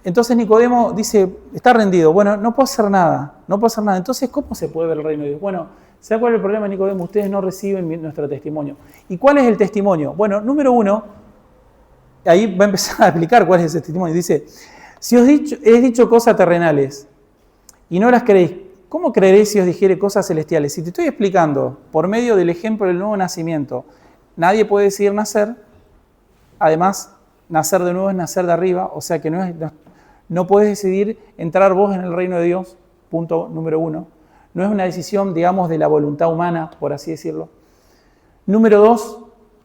Speaker 1: Entonces Nicodemo dice, está rendido, bueno, no puedo hacer nada. Entonces, ¿cómo se puede ver el reino de Dios? Bueno, ¿sabe cuál es el problema, Nicodemo? Ustedes no reciben nuestro testimonio. ¿Y cuál es el testimonio? Bueno, número 1, ahí va a empezar a explicar cuál es ese testimonio. Dice, si os he dicho cosas terrenales y no las creéis, ¿cómo creeréis si os dijere cosas celestiales? Si te estoy explicando por medio del ejemplo del nuevo nacimiento, nadie puede decidir nacer. Además, nacer de nuevo es nacer de arriba, o sea que no puedes decidir entrar vos en el reino de Dios, punto número 1. No es una decisión, digamos, de la voluntad humana, por así decirlo. Número 2,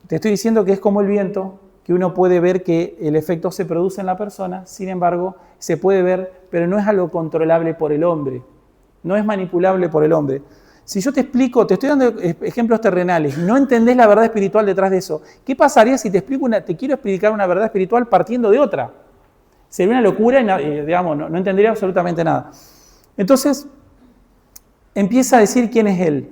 Speaker 1: te estoy diciendo que es como el viento, que uno puede ver que el efecto se produce en la persona, sin embargo, se puede ver, pero no es algo controlable por el hombre. No es manipulable por el hombre. Si yo te explico, te estoy dando ejemplos terrenales, no entendés la verdad espiritual detrás de eso. ¿Qué pasaría si te quiero explicar una verdad espiritual partiendo de otra? Sería una locura y digamos, no entendería absolutamente nada. Entonces, empieza a decir quién es Él.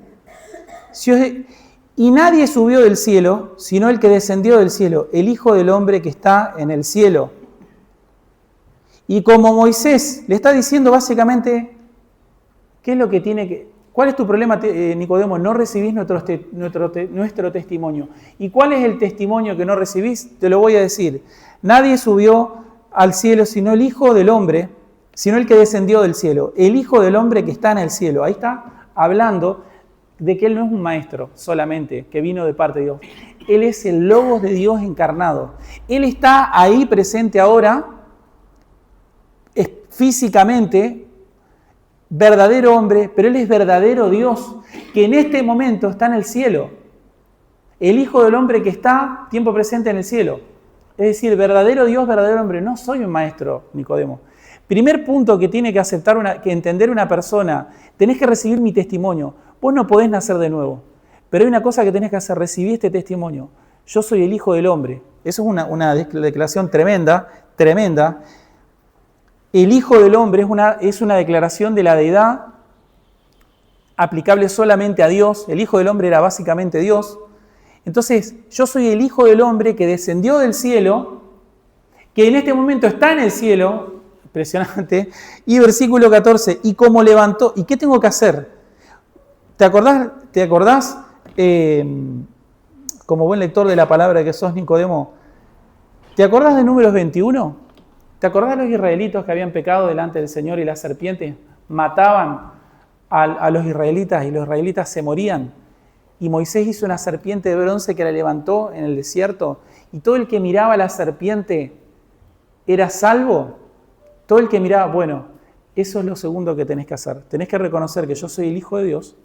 Speaker 1: Y nadie subió del cielo, sino el que descendió del cielo, el Hijo del Hombre que está en el cielo. Y como Moisés le está diciendo básicamente, ¿qué es lo que tiene que... ¿Cuál es tu problema, Nicodemo? No recibís nuestro testimonio. ¿Y cuál es el testimonio que no recibís? Te lo voy a decir. Nadie subió al cielo sino el Hijo del Hombre, sino el que descendió del cielo. El Hijo del Hombre que está en el cielo. Ahí está hablando de que Él no es un maestro solamente, que vino de parte de Dios. Él es el Logos de Dios encarnado. Él está ahí presente ahora, físicamente, verdadero hombre, pero Él es verdadero Dios, que en este momento está en el cielo. El Hijo del Hombre que está tiempo presente en el cielo. Es decir, verdadero Dios, verdadero hombre. No soy un maestro, Nicodemo. Primer punto que tiene que que entender una persona, tenés que recibir mi testimonio. Vos no podés nacer de nuevo, pero hay una cosa que tenés que hacer, recibir este testimonio. Yo soy el Hijo del Hombre. Eso es una declaración tremenda, tremenda. El Hijo del Hombre es una declaración de la deidad aplicable solamente a Dios. El Hijo del Hombre era básicamente Dios. Entonces, yo soy el Hijo del Hombre que descendió del cielo, que en este momento está en el cielo, impresionante, y versículo 14, y como levantó, ¿y qué tengo que hacer? ¿Te acordás como buen lector de la palabra que sos, Nicodemo? ¿Te acordás de Números 21? ¿Te acordás de los israelitas que habían pecado delante del Señor y las serpientes mataban a los israelitas y los israelitas se morían? Y Moisés hizo una serpiente de bronce que la levantó en el desierto y todo el que miraba a la serpiente era salvo. Todo el que miraba, bueno, eso es lo segundo que tenés que hacer. Tenés que reconocer que yo soy el Hijo de Dios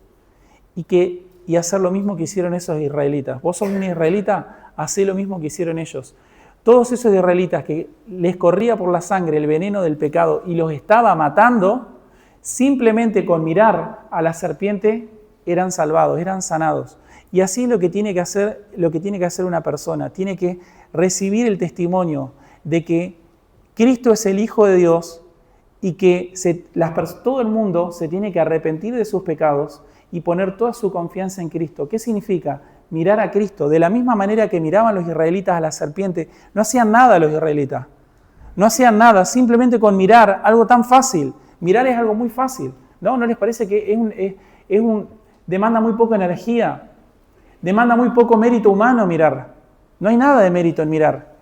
Speaker 1: y hacer lo mismo que hicieron esos israelitas. Vos sos un israelita, hacé lo mismo que hicieron ellos. Todos esos israelitas que les corría por la sangre el veneno del pecado y los estaba matando, simplemente con mirar a la serpiente eran salvados, eran sanados. Y así es lo que tiene que hacer una persona. Tiene que recibir el testimonio de que Cristo es el Hijo de Dios y que todo el mundo se tiene que arrepentir de sus pecados y poner toda su confianza en Cristo. ¿Qué significa? Mirar a Cristo. De la misma manera que miraban los israelitas a la serpiente, no hacían nada los israelitas. No hacían nada, simplemente con mirar, algo tan fácil. Mirar es algo muy fácil. ¿No les parece que demanda muy poca energía? Demanda muy poco mérito humano mirar. No hay nada de mérito en mirar.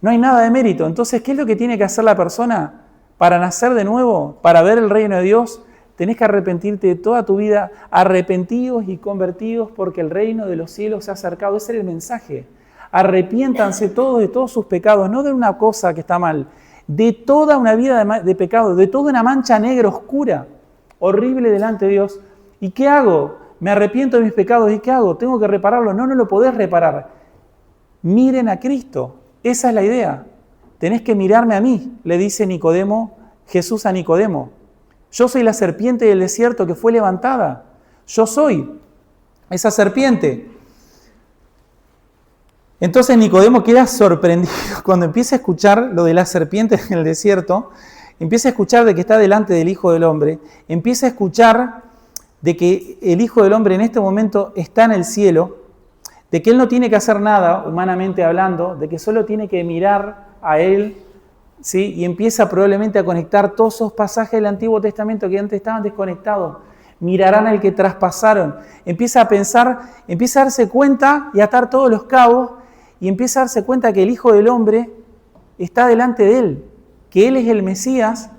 Speaker 1: No hay nada de mérito. Entonces, ¿qué es lo que tiene que hacer la persona para nacer de nuevo, para ver el reino de Dios? Tenés que arrepentirte de toda tu vida, arrepentidos y convertidos porque el reino de los cielos se ha acercado. Ese era el mensaje. Arrepiéntanse todos de todos sus pecados, no de una cosa que está mal, de toda una vida de pecado, de toda una mancha negra oscura, horrible delante de Dios. ¿Y qué hago? me arrepiento de mis pecados, ¿y qué hago? ¿Tengo que repararlo? No, no lo podés reparar. Miren a Cristo, esa es la idea. Tenés que mirarme a mí, le dice Nicodemo, Jesús a Nicodemo. Yo soy la serpiente del desierto que fue levantada. Yo soy esa serpiente. Entonces Nicodemo queda sorprendido cuando empieza a escuchar lo de la serpiente en el desierto, empieza a escuchar de que está delante del Hijo del Hombre, empieza a escuchar de que el Hijo del Hombre en este momento está en el cielo, de que Él no tiene que hacer nada, humanamente hablando, de que solo tiene que mirar a Él, ¿sí? Y empieza probablemente a conectar todos esos pasajes del Antiguo Testamento que antes estaban desconectados. Mirarán al que traspasaron. Empieza a pensar, empieza a darse cuenta y a atar todos los cabos, y empieza a darse cuenta que el Hijo del Hombre está delante de Él, que Él es el Mesías,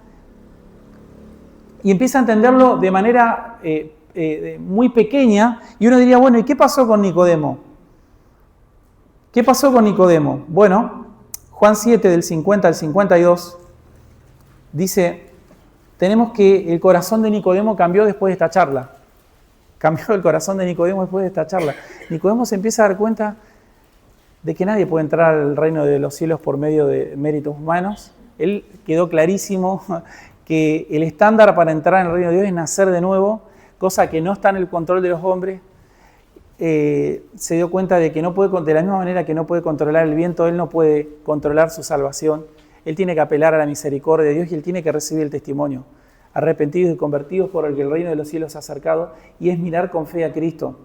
Speaker 1: y empieza a entenderlo de manera muy pequeña, y uno diría, bueno, ¿y qué pasó con Nicodemo? ¿Qué pasó con Nicodemo? Bueno, Juan 7, del 50 al 52, dice, tenemos que el corazón de Nicodemo cambió después de esta charla. Cambió el corazón de Nicodemo después de esta charla. Nicodemo se empieza a dar cuenta de que nadie puede entrar al reino de los cielos por medio de méritos humanos. Él quedó clarísimo que el estándar para entrar en el reino de Dios es nacer de nuevo, cosa que no está en el control de los hombres. Se dio cuenta de que no puede, de la misma manera que no puede controlar el viento, Él no puede controlar su salvación. Él tiene que apelar a la misericordia de Dios y Él tiene que recibir el testimonio. Arrepentidos y convertidos por el que el reino de los cielos se ha acercado, y es mirar con fe a Cristo.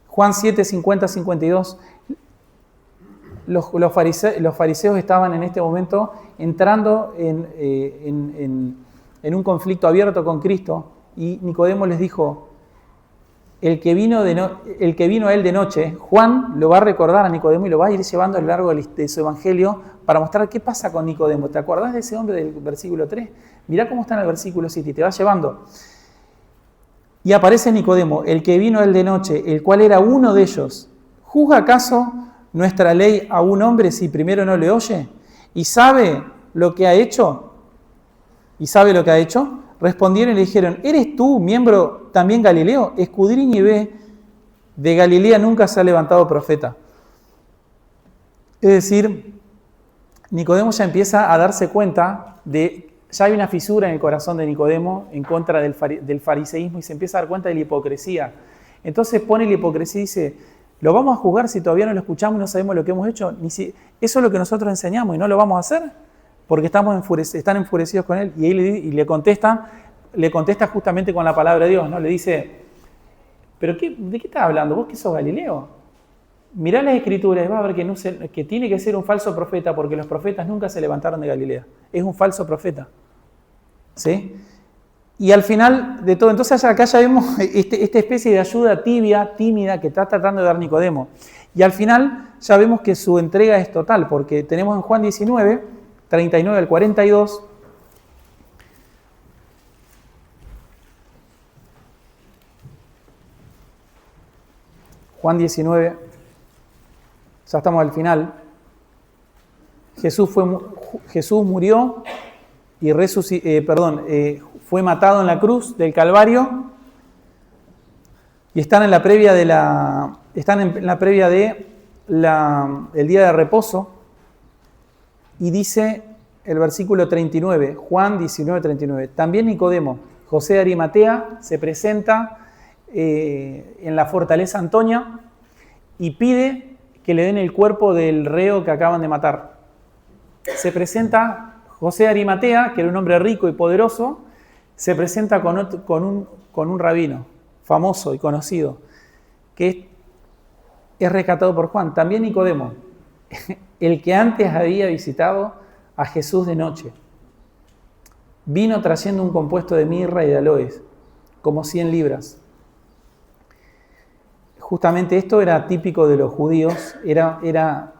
Speaker 1: Juan 7, 50, 52. Los fariseos estaban en este momento entrando en un conflicto abierto con Cristo, y Nicodemo les dijo, el que vino a él de noche, Juan lo va a recordar a Nicodemo y lo va a ir llevando a lo largo de su evangelio para mostrar qué pasa con Nicodemo. ¿Te acordás de ese hombre del versículo 3? Mirá cómo está en el versículo 7 y te va llevando. Y aparece Nicodemo, el que vino a él de noche, el cual era uno de ellos. ¿Juzga acaso nuestra ley a un hombre si primero no le oye? ¿Y sabe lo que ha hecho? Respondieron y le dijeron, ¿eres tú miembro también Galileo? Escudriña y ve, de Galilea nunca se ha levantado profeta. Es decir, Nicodemo ya empieza a darse cuenta ya hay una fisura en el corazón de Nicodemo en contra del fariseísmo, y se empieza a dar cuenta de la hipocresía. Entonces pone la hipocresía y dice, ¿lo vamos a juzgar si todavía no lo escuchamos y no sabemos lo que hemos hecho? Eso es lo que nosotros enseñamos y no lo vamos a hacer porque están enfurecidos con él. Y él le contesta justamente con la palabra de Dios, ¿no? Le dice, ¿pero de qué estás hablando? ¿Vos que sos Galileo? Mirá las Escrituras y vas a ver que tiene que ser un falso profeta, porque los profetas nunca se levantaron de Galilea. Es un falso profeta. ¿Sí? Y al final de todo, entonces acá ya vemos esta especie de ayuda tibia, tímida, que está tratando de dar Nicodemo. Y al final ya vemos que su entrega es total, porque tenemos en Juan 19, 39 al 42, Juan 19, ya estamos al final. Jesús murió y fue matado en la cruz del Calvario, y están en la previa del día de reposo, y dice el versículo 39, Juan 19, 39, también Nicodemo, José de Arimatea, se presenta en la fortaleza Antonia y pide que le den el cuerpo del reo que acaban de matar. Se presenta José de Arimatea, que era un hombre rico y poderoso, se presenta con un rabino famoso y conocido, que es rescatado por Juan. También Nicodemo, el que antes había visitado a Jesús de noche, vino trayendo un compuesto de mirra y de aloes, como 100 libras. Justamente esto era típico de los judíos, era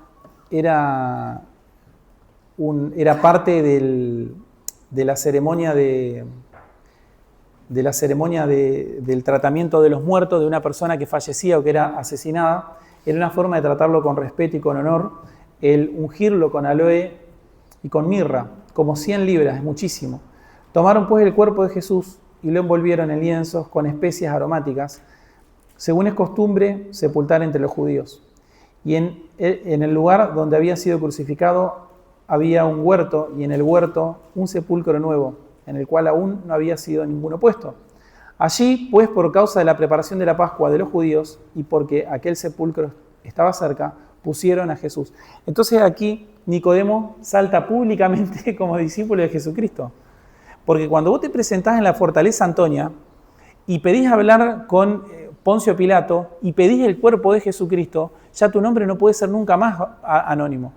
Speaker 1: parte de la ceremonia del tratamiento de los muertos de una persona que fallecía o que era asesinada. Era una forma de tratarlo con respeto y con honor, el ungirlo con aloe y con mirra, como 100 libras, es muchísimo. Tomaron pues el cuerpo de Jesús y lo envolvieron en lienzos con especias aromáticas, según es costumbre sepultar entre los judíos. Y en el lugar donde había sido crucificado había un huerto, y en el huerto un sepulcro nuevo, en el cual aún no había sido ninguno puesto. Allí, pues, por causa de la preparación de la Pascua de los judíos, y porque aquel sepulcro estaba cerca, pusieron a Jesús. Entonces aquí Nicodemo salta públicamente como discípulo de Jesucristo. Porque cuando vos te presentás en la fortaleza Antonia y pedís hablar con Poncio Pilato y pedís el cuerpo de Jesucristo, ya tu nombre no puede ser nunca más anónimo.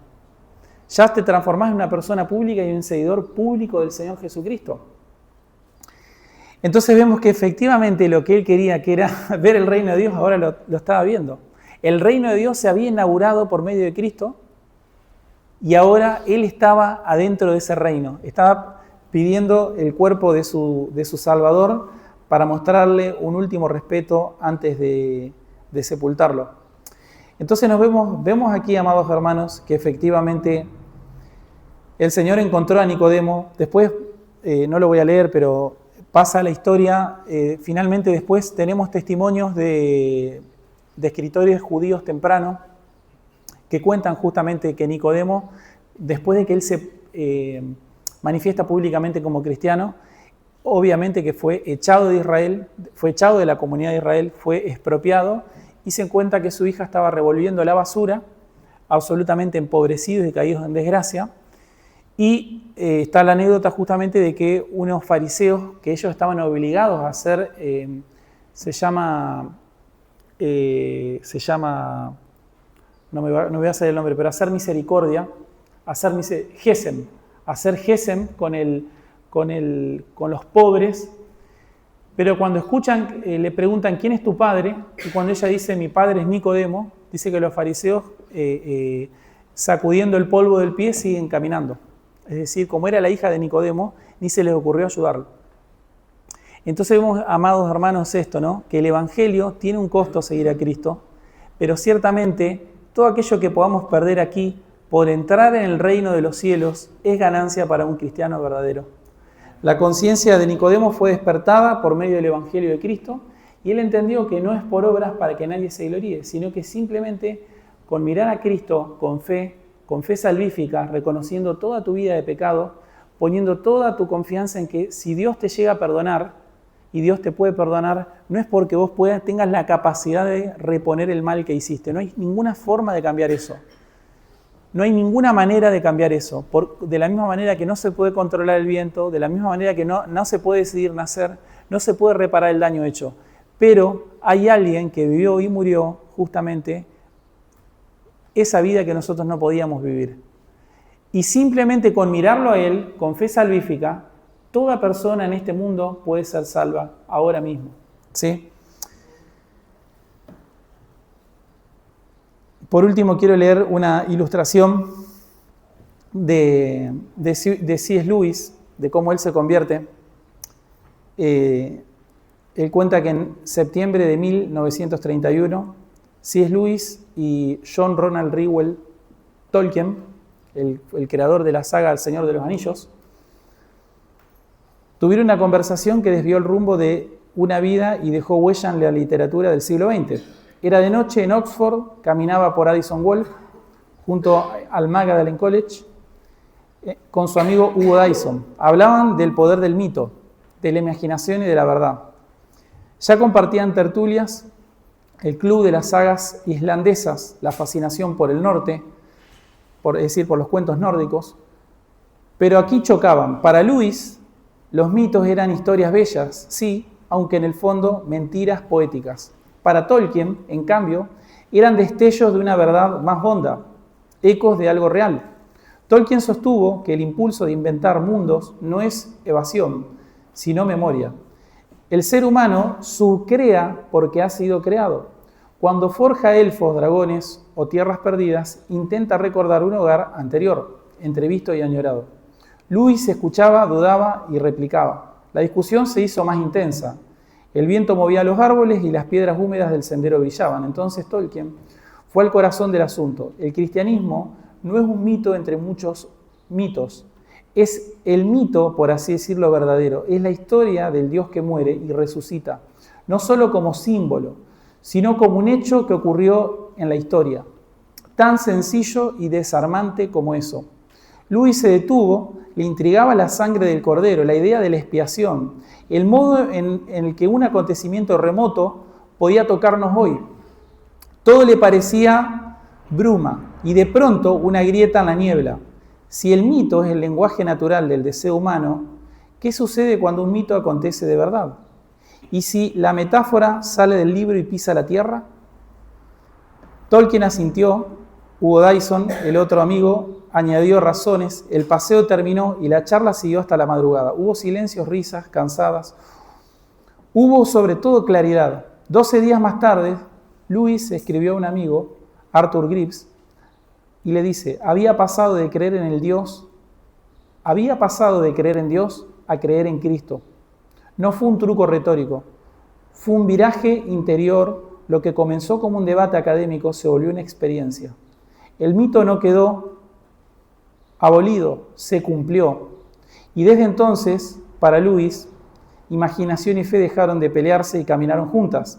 Speaker 1: Ya te transformás en una persona pública y un seguidor público del Señor Jesucristo. Entonces vemos que efectivamente lo que él quería, que era ver el reino de Dios, ahora lo estaba viendo. El reino de Dios se había inaugurado por medio de Cristo y ahora él estaba adentro de ese reino. Estaba pidiendo el cuerpo de su Salvador para mostrarle un último respeto antes de sepultarlo. Entonces vemos aquí, amados hermanos, que efectivamente el Señor encontró a Nicodemo. Después, no lo voy a leer, pero pasa la historia. Finalmente después tenemos testimonios de escritores judíos tempranos que cuentan justamente que Nicodemo, después de que él se manifiesta públicamente como cristiano, obviamente que fue echado de Israel, fue echado de la comunidad de Israel, fue expropiado y se encuentra que su hija estaba revolviendo la basura, absolutamente empobrecidos y caídos en desgracia. Y está la anécdota justamente de que unos fariseos, que ellos estaban obligados a hacer, se llama, no me voy a hacer el nombre, pero hacer misericordia, hacer gesem con los pobres, pero cuando escuchan, le preguntan ¿quién es tu padre? Y cuando ella dice mi padre es Nicodemo, dice que los fariseos sacudiendo el polvo del pie siguen caminando. Es decir, como era la hija de Nicodemo, ni se les ocurrió ayudarlo. Entonces vemos, amados hermanos, esto, ¿no? Que el Evangelio tiene un costo seguir a Cristo, pero ciertamente todo aquello que podamos perder aquí por entrar en el reino de los cielos es ganancia para un cristiano verdadero. La conciencia de Nicodemo fue despertada por medio del Evangelio de Cristo y él entendió que no es por obras para que nadie se gloríe, sino que simplemente con mirar a Cristo con fe salvífica, reconociendo toda tu vida de pecado, poniendo toda tu confianza en que si Dios te llega a perdonar, y Dios te puede perdonar, no es porque vos tengas la capacidad de reponer el mal que hiciste. No hay ninguna forma de cambiar eso. No hay ninguna manera de cambiar eso. De la misma manera que no se puede controlar el viento, de la misma manera que no se puede decidir nacer, no se puede reparar el daño hecho. Pero hay alguien que vivió y murió justamente esa vida que nosotros no podíamos vivir. Y simplemente con mirarlo a Él, con fe salvífica, toda persona en este mundo puede ser salva ahora mismo. ¿Sí? Por último, quiero leer una ilustración de C.S. Lewis, de cómo él se convierte. Él cuenta que en septiembre de 1931, C.S. Lewis y John Ronald Reuel Tolkien, el creador de la saga El Señor de los Anillos, tuvieron una conversación que desvió el rumbo de una vida y dejó huella en la literatura del siglo XX. Era de noche en Oxford, caminaba por Addison Wolf, junto al Magdalen College, con su amigo Hugo Dyson. Hablaban del poder del mito, de la imaginación y de la verdad. Ya compartían tertulias, el club de las sagas islandesas, la fascinación por el norte, es decir, por los cuentos nórdicos, pero aquí chocaban. Para Lewis, los mitos eran historias bellas, sí, aunque en el fondo mentiras poéticas. Para Tolkien, en cambio, eran destellos de una verdad más honda, ecos de algo real. Tolkien sostuvo que el impulso de inventar mundos no es evasión, sino memoria. El ser humano subcrea porque ha sido creado. Cuando forja elfos, dragones o tierras perdidas, intenta recordar un hogar anterior, entrevisto y añorado. Lewis escuchaba, dudaba y replicaba. La discusión se hizo más intensa. El viento movía los árboles y las piedras húmedas del sendero brillaban. Entonces Tolkien fue al corazón del asunto. El cristianismo no es un mito entre muchos mitos. es el mito, por así decirlo, verdadero. Es la historia del Dios que muere y resucita, no solo como símbolo, sino como un hecho que ocurrió en la historia. Tan sencillo y desarmante como eso. Lewis se detuvo, le intrigaba la sangre del cordero, la idea de la expiación, el modo en el que un acontecimiento remoto podía tocarnos hoy. Todo le parecía bruma y de pronto una grieta en la niebla. Si el mito es el lenguaje natural del deseo humano, ¿qué sucede cuando un mito acontece de verdad? ¿Y si la metáfora sale del libro y pisa la tierra? Tolkien asintió. Hugo Dyson, el otro amigo, añadió razones. El paseo terminó y la charla siguió hasta la madrugada. Hubo silencios, risas, cansadas. Hubo sobre todo claridad. 12 días más tarde, Lewis escribió a un amigo, Arthur Greaves, y le dice, había pasado de creer en Dios a creer en Cristo. No fue un truco retórico, fue un viraje interior. Lo que comenzó como un debate académico se volvió una experiencia. El mito no quedó abolido, se cumplió. Y desde entonces, para Lewis, imaginación y fe dejaron de pelearse y caminaron juntas.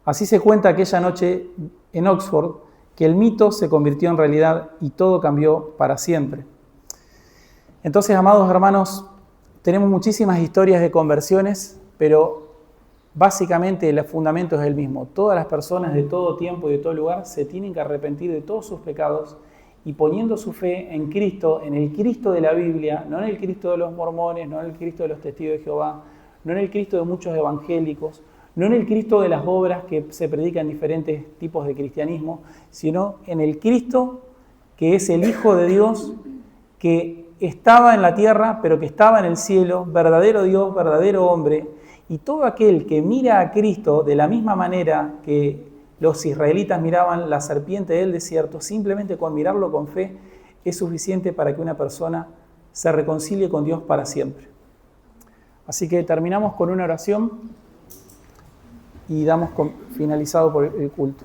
Speaker 1: Así se cuenta aquella noche en Oxford que el mito se convirtió en realidad y todo cambió para siempre. Entonces, amados hermanos, tenemos muchísimas historias de conversiones, pero básicamente el fundamento es el mismo. Todas las personas de todo tiempo y de todo lugar se tienen que arrepentir de todos sus pecados y poniendo su fe en Cristo, en el Cristo de la Biblia, no en el Cristo de los mormones, no en el Cristo de los testigos de Jehová, no en el Cristo de muchos evangélicos, no en el Cristo de las obras que se predican en diferentes tipos de cristianismo, sino en el Cristo que es el Hijo de Dios, que estaba en la tierra, pero que estaba en el cielo, verdadero Dios, verdadero hombre. Y todo aquel que mira a Cristo de la misma manera que los israelitas miraban la serpiente del desierto, simplemente con mirarlo con fe, es suficiente para que una persona se reconcilie con Dios para siempre. Así que terminamos con una oración y damos finalizado por el culto.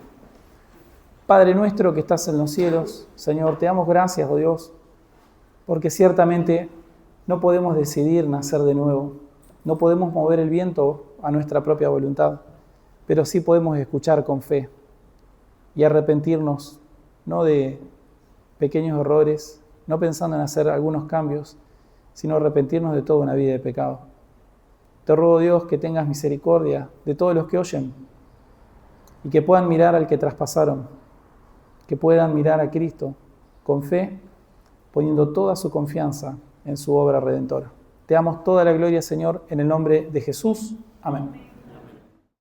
Speaker 1: Padre nuestro que estás en los cielos, Señor, te damos gracias, oh Dios, porque ciertamente no podemos decidir nacer de nuevo. No podemos mover el viento a nuestra propia voluntad, pero sí podemos escuchar con fe y arrepentirnos, no de pequeños errores, no pensando en hacer algunos cambios, sino arrepentirnos de toda una vida de pecado. Te ruego, Dios, que tengas misericordia de todos los que oyen y que puedan mirar al que traspasaron, que puedan mirar a Cristo con fe, poniendo toda su confianza en su obra redentora. Te damos toda la gloria, Señor, en el nombre de Jesús. Amén.